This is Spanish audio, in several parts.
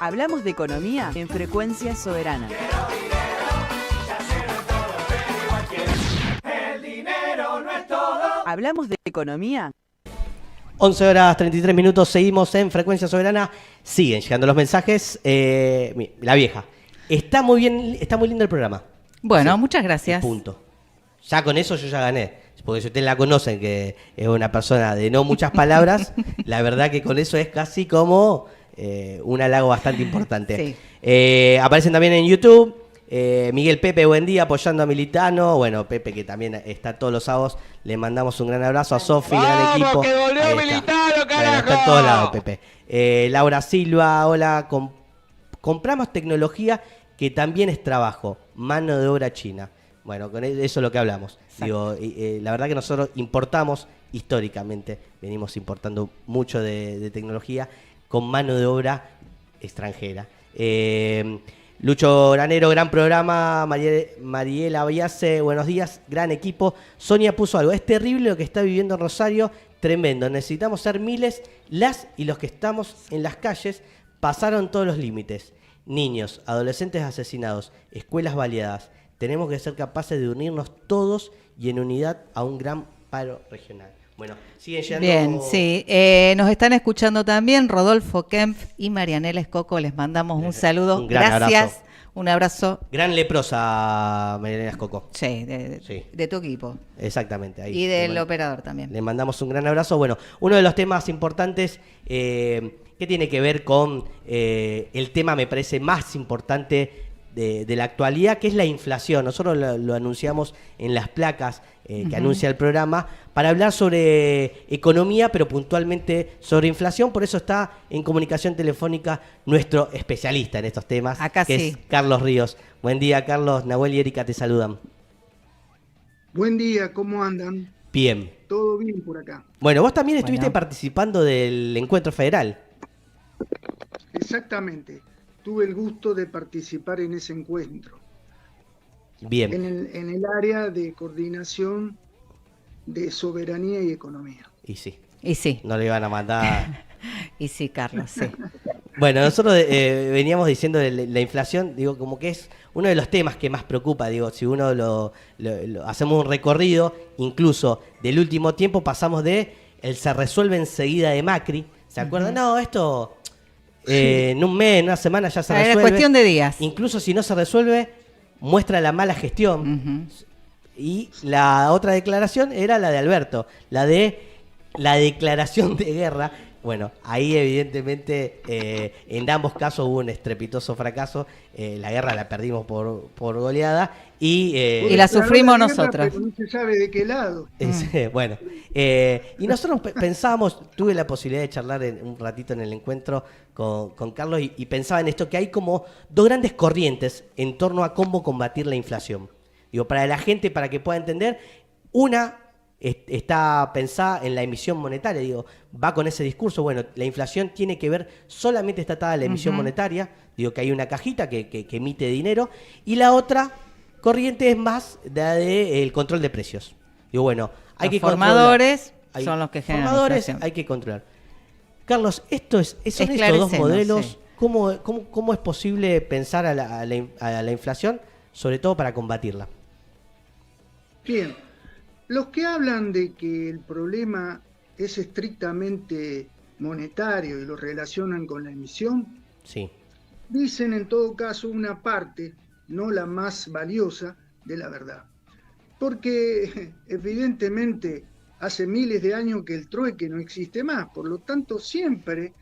Hablamos de economía en Frecuencia Soberana. Hablamos de economía. 11 horas 33 minutos, seguimos en Frecuencia Soberana. Siguen llegando los mensajes. La vieja. Está muy bien, está muy lindo el programa. Bueno, Sí, muchas gracias. Punto. Ya con eso yo ya gané. Porque si ustedes la conocen, que es una persona de no muchas palabras, la verdad que con eso es casi como un halago bastante importante. Sí. Aparecen también en YouTube. Miguel Pepe, buen día, apoyando a Militano. Bueno, Pepe, que también está todos los sábados. Le mandamos un gran abrazo a Sofi, gran equipo. ¡Que volvió Ahí Militano, carajo! Bueno, está en todos lados, Pepe. Laura Silva, hola. Compramos tecnología que también es trabajo, mano de obra china. Bueno, con eso es lo que hablamos. Digo, la verdad que nosotros importamos históricamente, venimos importando mucho de tecnología con mano de obra extranjera. Lucho Granero, gran programa. Mariela Villace, buenos días, gran equipo. Sonia puso algo, es terrible lo que está viviendo Rosario, tremendo. Necesitamos ser miles, las y los que estamos en las calles, pasaron todos los límites. Niños, adolescentes asesinados, escuelas baleadas. Tenemos que ser capaces de unirnos todos y en unidad a un gran paro regional. Bueno, siguen llegando... Bien, sí. Nos están escuchando también Rodolfo Kempf y Marianela Escoco. Les mandamos un saludo. Un gran Gracias. abrazo. Un abrazo. Gran leprosa, Marianela Escoco. Sí, Sí. de tu equipo. Exactamente. Ahí. Y del operador también. Le mandamos un gran abrazo. Bueno, uno de los temas importantes que tiene que ver con el tema, me parece, más importante de la actualidad, que es la inflación. Nosotros lo anunciamos en las placas que anuncia el programa, para hablar sobre economía, pero puntualmente sobre inflación. Por eso está en comunicación telefónica nuestro especialista en estos temas, Acá que sí. es Carlos Ríos. Buen día, Carlos. Nahuel y Erika te saludan. Buen día, ¿cómo andan? Bien. Todo bien por acá. Bueno, vos también estuviste Bueno. participando del encuentro federal. Exactamente. Tuve el gusto de participar en ese encuentro. Bien. En el área de coordinación de soberanía y economía. Y sí, Y sí. no le iban a mandar. Y sí, Carlos, sí. Bueno, nosotros veníamos diciendo de la inflación, digo, como que es uno de los temas que más preocupa. Digo, si uno lo hacemos un recorrido, incluso del último tiempo, pasamos de el se resuelve enseguida de Macri. ¿Se acuerdan? No, esto en un mes, en una semana ya se Era resuelve. cuestión de días. Incluso si no se resuelve, muestra la mala gestión. Y la otra declaración era la de Alberto, la de la declaración de guerra. Bueno, ahí evidentemente en ambos casos hubo un estrepitoso fracaso. La guerra la perdimos por goleada. Y la sufrimos Declaró la guerra, nosotros. Pero no se sabe de qué lado. Bueno, y nosotros pensábamos, tuve la posibilidad de charlar un ratito en el encuentro con Carlos y pensaba en esto, que hay como dos grandes corrientes en torno a cómo combatir la inflación. Digo, para la gente, para que pueda entender, una está pensada en la emisión monetaria, digo, va con ese discurso, bueno, la inflación tiene que ver, solamente está atada a la emisión monetaria, digo que hay una cajita que emite dinero, y la otra corriente es más el control de precios. Digo, bueno, hay Los que formadores controlar. son los que generan Formadores inflación. hay que controlar. Carlos, son estos dos Esclarecemos, modelos, sí. ¿cómo es posible pensar a la inflación, sobre todo para combatirla? Bien, los que hablan de que el problema es estrictamente monetario y lo relacionan con la emisión, Sí. dicen en todo caso una parte, no la más valiosa, de la verdad. Porque evidentemente hace miles de años que el trueque no existe más, por lo tanto siempre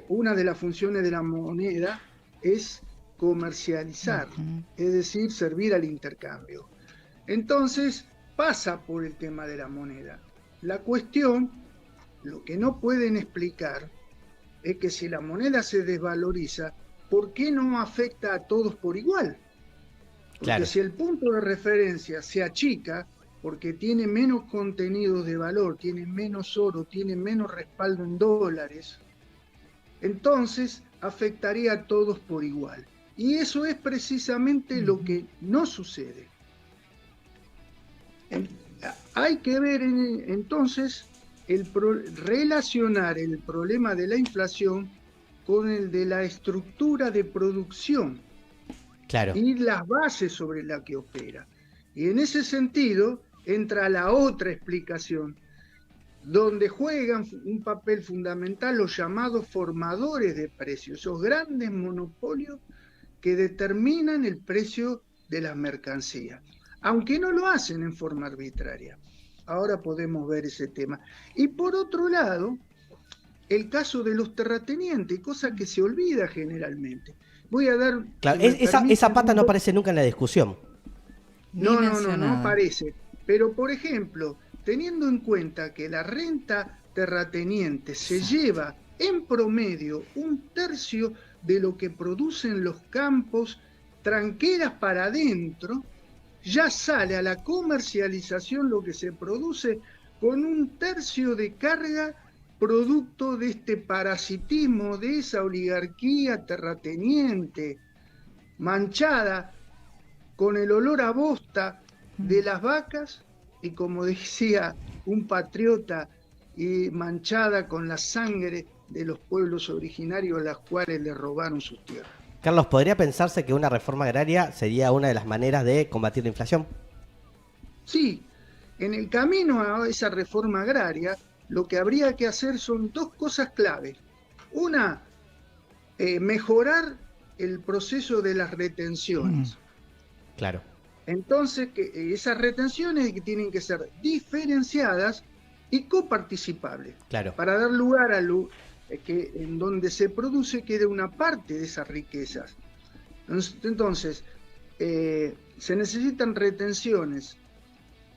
una de las funciones de la moneda es comercializar, es decir, servir al intercambio. Entonces pasa por el tema de la moneda. La cuestión, lo que no pueden explicar, es que si la moneda se desvaloriza, ¿por qué no afecta a todos por igual? Porque Claro. si el punto de referencia se achica, porque tiene menos contenidos de valor, tiene menos oro, tiene menos respaldo en dólares, entonces afectaría a todos por igual. Y eso es precisamente lo que no sucede. Hay que ver entonces relacionar el problema de la inflación con el de la estructura de producción Claro. y las bases sobre las que opera. Y en ese sentido entra la otra explicación, donde juegan un papel fundamental los llamados formadores de precios, esos grandes monopolios que determinan el precio de las mercancías, aunque no lo hacen en forma arbitraria. Ahora podemos ver ese tema. Y por otro lado, el caso de los terratenientes, cosa que se olvida generalmente. Voy a dar... Claro, si me esa permiten, pata un no poco- aparece nunca en la discusión. no parece. Pero, por ejemplo, teniendo en cuenta que la renta terrateniente se lleva en promedio 1/3 de lo que producen los campos, tranqueras para adentro, ya sale a la comercialización lo que se produce con 1/3 de carga producto de este parasitismo, de esa oligarquía terrateniente, manchada con el olor a bosta de las vacas y, como decía un patriota, y manchada con la sangre de los pueblos originarios a los cuales le robaron sus tierras. Carlos, ¿podría pensarse que una reforma agraria sería una de las maneras de combatir la inflación? Sí, en el camino a esa reforma agraria, lo que habría que hacer son dos cosas claves. Una, mejorar el proceso de las retenciones. Claro. Entonces, que esas retenciones que tienen que ser diferenciadas y coparticipables, Claro. para dar lugar a que en donde se produce quede una parte de esas riquezas. Entonces, se necesitan retenciones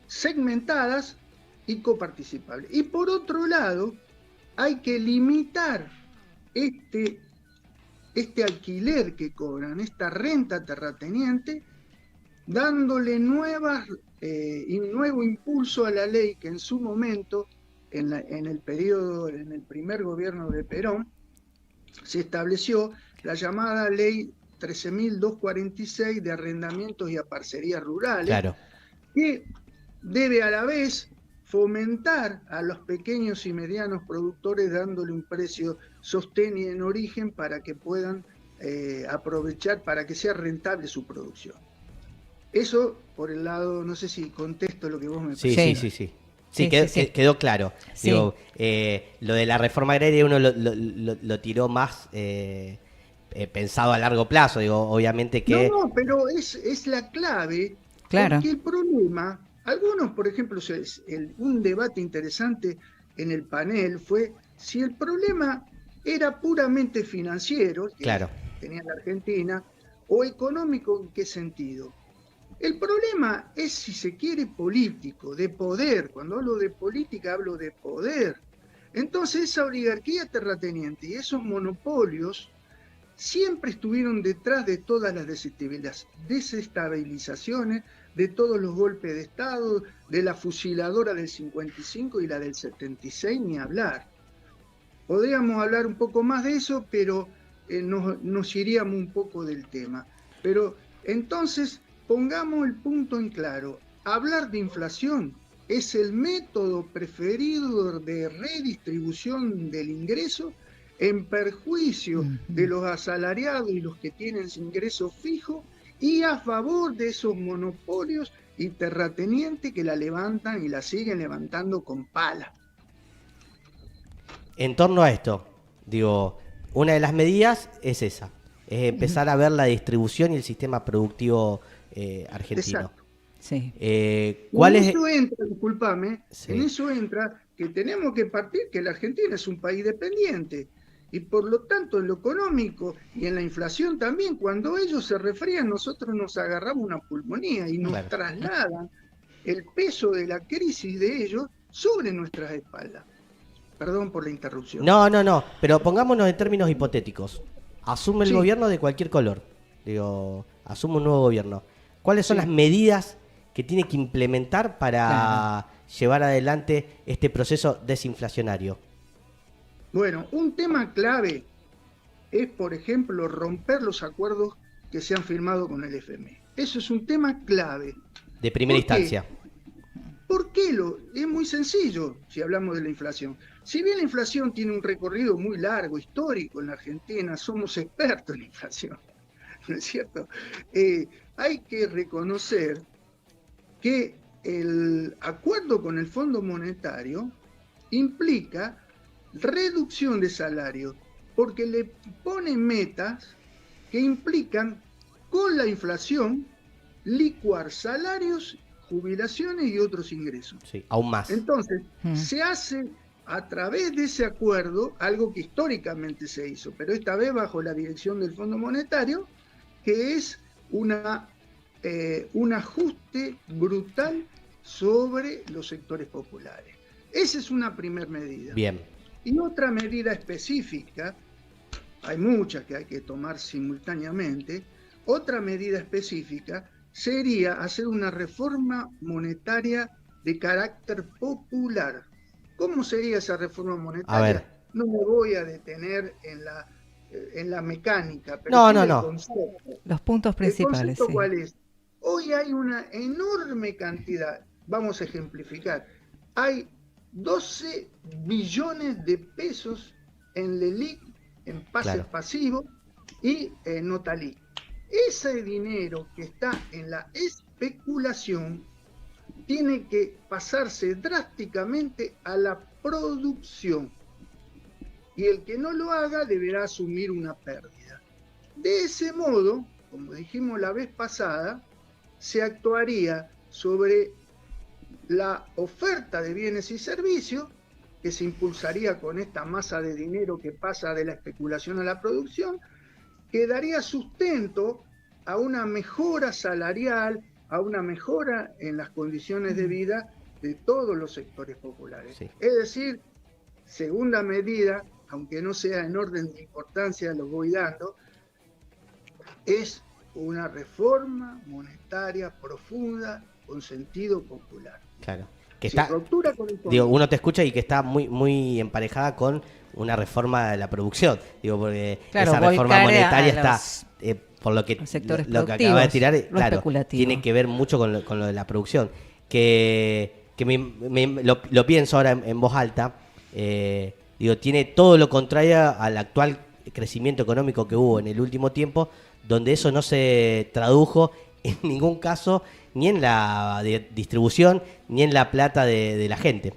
segmentadas y coparticipables. Y por otro lado, hay que limitar este alquiler que cobran, esta renta terrateniente, dándole nuevo impulso a la ley que en su momento, en el primer gobierno de Perón, se estableció la llamada ley 13.246 de arrendamientos y aparcerías rurales, Claro. que debe a la vez fomentar a los pequeños y medianos productores dándole un precio sostén y en origen para que puedan aprovechar, para que sea rentable su producción. Eso por el lado, no sé si contesto lo que vos me Sí, preguntas. sí. Sí, quedó claro. Sí. Digo, lo de la reforma agraria uno lo tiró más pensado a largo plazo. Digo, obviamente que... No, pero es la clave, Claro. porque el problema, algunos, por ejemplo, un debate interesante en el panel fue si el problema era puramente financiero, que Claro. tenía la Argentina, o económico, ¿en qué sentido? El problema es, si se quiere, político, de poder. Cuando hablo de política, hablo de poder. Entonces, esa oligarquía terrateniente y esos monopolios siempre estuvieron detrás de todas las desestabilizaciones, de todos los golpes de Estado, de la fusiladora del 55 y la del 76, ni hablar. Podríamos hablar un poco más de eso, pero nos iríamos un poco del tema. Pero entonces, pongamos el punto en claro. Hablar de inflación es el método preferido de redistribución del ingreso en perjuicio de los asalariados y los que tienen ingreso fijo, y a favor de esos monopolios y terratenientes que la levantan y la siguen levantando con pala. En torno a esto, digo, una de las medidas es esa, es empezar a ver la distribución y el sistema productivo argentino. Exacto. Sí. ¿Cuál en es? eso entra, discúlpame, Sí. en eso entra que tenemos que partir que la Argentina es un país dependiente, y por lo tanto en lo económico y en la inflación también, cuando ellos se resfrían, nosotros nos agarramos una pulmonía y nos Claro. trasladan el peso de la crisis de ellos sobre nuestras espaldas. Perdón por la interrupción. No, pero pongámonos en términos hipotéticos. Asume el Sí. gobierno de cualquier color. Digo, asume un nuevo gobierno. ¿Cuáles son Sí. las medidas que tiene que implementar para llevar adelante este proceso desinflacionario? Bueno, un tema clave es, por ejemplo, romper los acuerdos que se han firmado con el FMI. Eso es un tema clave. De primera ¿Por qué? instancia. ¿Por Es muy sencillo si hablamos de la inflación. Si bien la inflación tiene un recorrido muy largo, histórico en la Argentina, somos expertos en la inflación, ¿no es cierto? Hay que reconocer que el acuerdo con el Fondo Monetario implica reducción de salarios, porque le pone metas que implican con la inflación licuar salarios, jubilaciones y otros ingresos. Sí, aún más. Entonces, se hace a través de ese acuerdo algo que históricamente se hizo, pero esta vez bajo la dirección del Fondo Monetario, que es un ajuste brutal sobre los sectores populares. Esa es una primera medida. Bien. Y otra medida específica, hay muchas que hay que tomar simultáneamente, otra medida específica sería hacer una reforma monetaria de carácter popular. ¿Cómo sería esa reforma monetaria? A ver. No me voy a detener en la mecánica, pero No. el concepto. Los puntos principales. ¿El concepto Sí. cuál es? Hoy hay una enorme cantidad, vamos a ejemplificar, hay 12 billones de pesos en LELIQ, en pases pasivos y en Notaliq. Ese dinero que está en la especulación tiene que pasarse drásticamente a la producción. Y el que no lo haga deberá asumir una pérdida. De ese modo, como dijimos la vez pasada, se actuaría sobre la oferta de bienes y servicios, que se impulsaría con esta masa de dinero que pasa de la especulación a la producción, que daría sustento a una mejora salarial, a una mejora en las condiciones de vida de todos los sectores populares. Sí. Es decir, segunda medida, aunque no sea en orden de importancia, lo voy dando, es una reforma monetaria profunda con sentido popular. Claro. Que Sin está, ruptura con el fondo. digo, uno te escucha y que está muy, muy emparejada con una reforma de la producción. Digo, porque Claro, esa reforma volcar monetaria a está, por lo que los sectores lo que acaba de productivos, tirar, lo claro, especulativo. tiene que ver mucho con lo de la producción. Que lo pienso ahora en voz alta. Digo, tiene todo lo contrario al actual crecimiento económico que hubo en el último tiempo, donde eso no se tradujo en ningún caso ni en la distribución ni en la plata de la gente.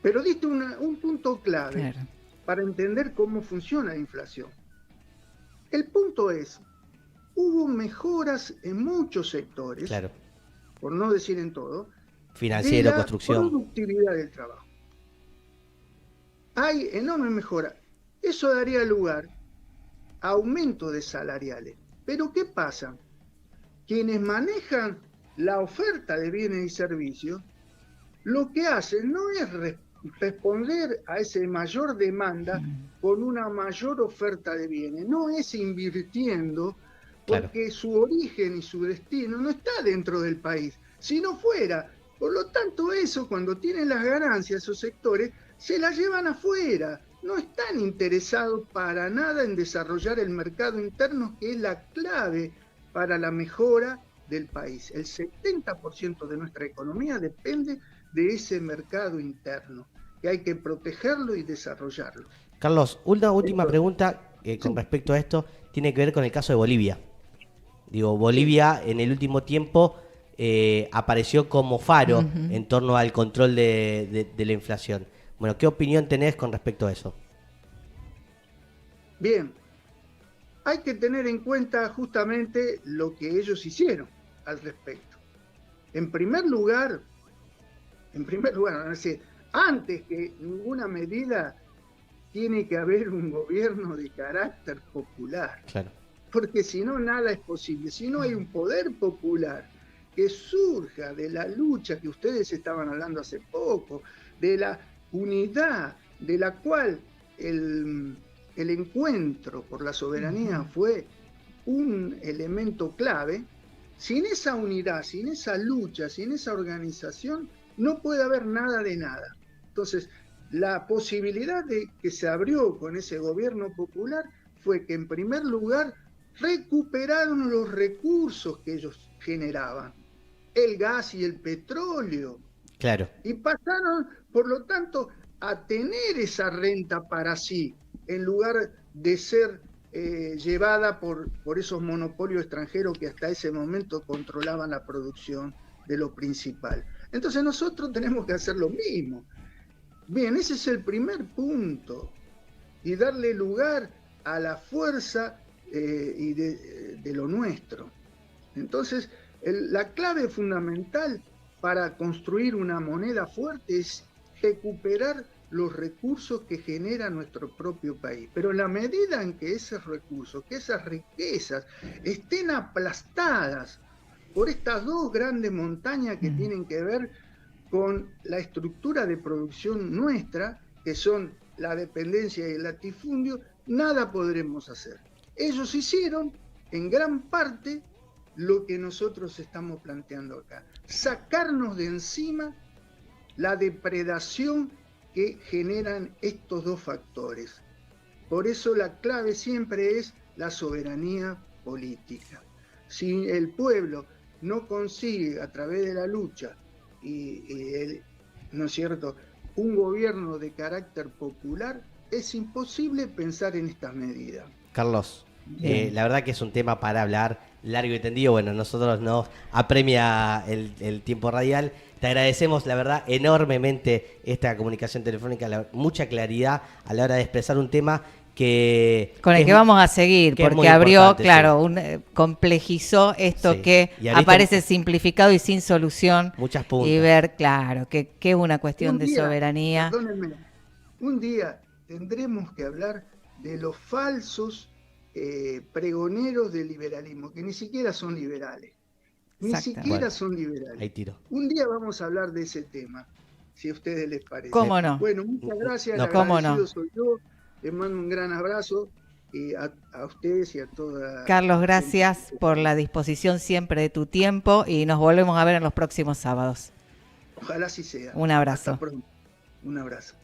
Pero diste un punto clave Claro. para entender cómo funciona la inflación. El punto es, hubo mejoras en muchos sectores, Claro. por no decir en todo, Financiero, de la construcción. productividad del trabajo. Hay enorme mejora. Eso daría lugar a aumento de salariales. Pero ¿qué pasa? Quienes manejan la oferta de bienes y servicios, lo que hacen no es responder a esa mayor demanda con una mayor oferta de bienes, no es invirtiendo, porque su origen y su destino no está dentro del país, sino fuera. Por lo tanto, eso, cuando tienen las ganancias, esos sectores, se las llevan afuera. No están interesados para nada en desarrollar el mercado interno, que es la clave para la mejora del país. El 70% de nuestra economía depende de ese mercado interno, que hay que protegerlo y desarrollarlo. Carlos, una última Entonces, pregunta con respecto a esto, tiene que ver con el caso de Bolivia. Digo, Bolivia en el último tiempo apareció como faro en torno al control de la inflación. Bueno, ¿qué opinión tenés con respecto a eso? Bien, hay que tener en cuenta justamente lo que ellos hicieron al respecto. En primer lugar, es decir, antes que ninguna medida tiene que haber un gobierno de carácter popular. Claro. Porque si no, nada es posible. Si no hay un poder popular que surja de la lucha que ustedes estaban hablando hace poco, de la unidad de la cual el encuentro por la soberanía fue un elemento clave, sin esa unidad, sin esa lucha, sin esa organización, no puede haber nada de nada. Entonces, la posibilidad de que se abrió con ese gobierno popular fue que, en primer lugar, recuperaron los recursos que ellos generaban. el gas y el petróleo. Claro. Y pasaron, por lo tanto, a tener esa renta para sí, en lugar de ser llevada por esos monopolios extranjeros que hasta ese momento controlaban la producción de lo principal. Entonces nosotros tenemos que hacer lo mismo. Bien, ese es el primer punto, y darle lugar a la fuerza y de lo nuestro. Entonces, la clave fundamental para construir una moneda fuerte es recuperar los recursos que genera nuestro propio país. Pero en la medida en que esos recursos, que esas riquezas estén aplastadas por estas dos grandes montañas que tienen que ver con la estructura de producción nuestra, que son la dependencia y el latifundio, nada podremos hacer. Ellos hicieron en gran parte lo que nosotros estamos planteando acá, sacarnos de encima la depredación que generan estos dos factores. Por eso la clave siempre es la soberanía política. Si el pueblo no consigue a través de la lucha ¿no es cierto?, un gobierno de carácter popular, es imposible pensar en estas medidas. Carlos, la verdad que es un tema para hablar largo y tendido. Bueno, nosotros nos apremia el tiempo radial. Te agradecemos, la verdad, enormemente esta comunicación telefónica, mucha claridad a la hora de expresar un tema con el que vamos a seguir, porque abrió, claro, sí, complejizó esto, sí, que aparece simplificado y sin solución. Muchas puntas. Y ver, claro, que es una cuestión de soberanía. Perdónenme, un día tendremos que hablar de los falsos pregoneros del liberalismo, que ni siquiera son liberales. Ni siquiera son liberales. Ahí tiro. Un día vamos a hablar de ese tema, si a ustedes les parece. ¿Cómo no? Bueno, muchas gracias. No, ¿cómo no? Soy yo. Les mando un gran abrazo a ustedes y a toda... Carlos, gracias por la disposición siempre de tu tiempo y nos volvemos a ver en los próximos sábados. Ojalá así sea. Un abrazo. Hasta pronto. Un abrazo.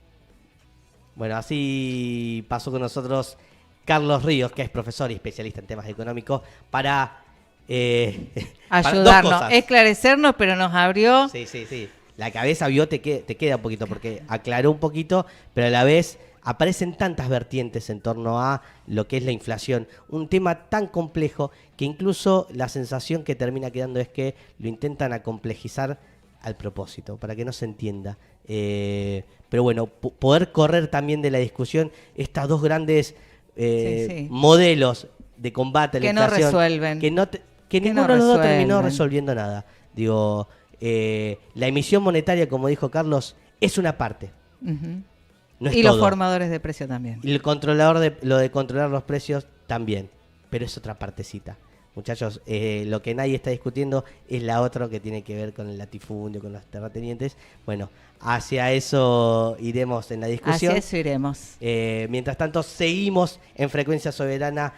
Bueno, así pasó con nosotros Carlos Ríos, que es profesor y especialista en temas económicos, para ayudarnos, esclarecernos, pero nos abrió... Sí. La cabeza vio, te queda un poquito, porque aclaró un poquito, pero a la vez aparecen tantas vertientes en torno a lo que es la inflación. Un tema tan complejo que incluso la sensación que termina quedando es que lo intentan acomplejizar al propósito, para que no se entienda. Pero bueno, poder correr también de la discusión estas dos grandes modelos de combate a la inflación. No resuelven. Que ninguno de los dos terminó resolviendo nada. Digo, la emisión monetaria, como dijo Carlos, es una parte. No es y todo. Los formadores de precio también. Y lo de controlar los precios también. Pero es otra partecita. Muchachos, lo que nadie está discutiendo es la otra que tiene que ver con el latifundio, con los terratenientes. Bueno, hacia eso iremos en la discusión. Hacia eso iremos. Mientras tanto, seguimos en Frecuencia Soberana.